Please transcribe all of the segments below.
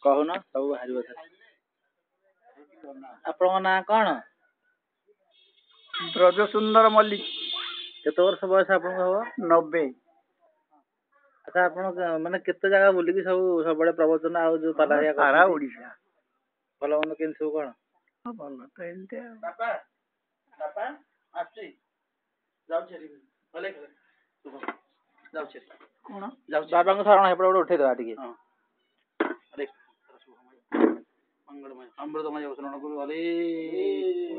कहून सब बाहर आपन ना कौन ब्रज सुंदर मल्लिक केत वर्ष बयस आप 90। अच्छा आप माने केते जगह बुलिकी सब बड़े प्रवचन आ जो पालारिया सारा ओडिशा भल मन के सब कौन भल तो एमती कौन बाबा को शरण हेपड़ उठे दवा टिके मंगलमय अमृतमय शरण गुरु हरे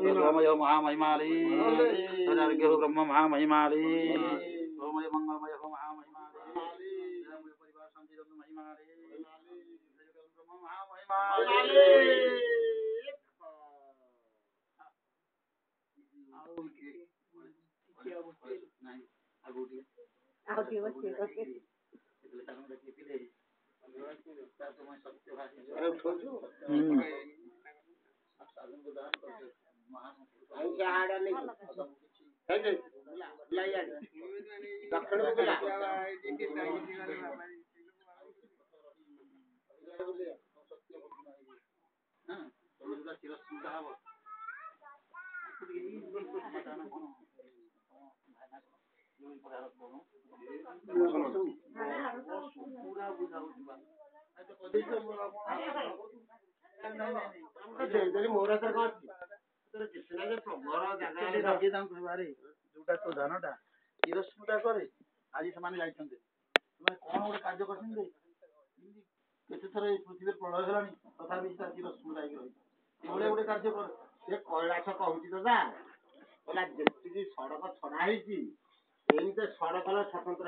ब्रह्ममय महामहिमाले हजार्य ब्रह्म महामहिमाले ओमय मंगलमय महामहिमाले परिवार शांति महिमाले ब्रह्म महामहिमाले जोटा तो धानटा चिरस्मृता करे आज से कौन गोटे कार्य कर पृथ्वी प्रलय है तथा चिरस्मृता रही गोटे कार्य कर कैलाश कहूँ तो जी सड़क छड़ा सड़क स्वतंत्र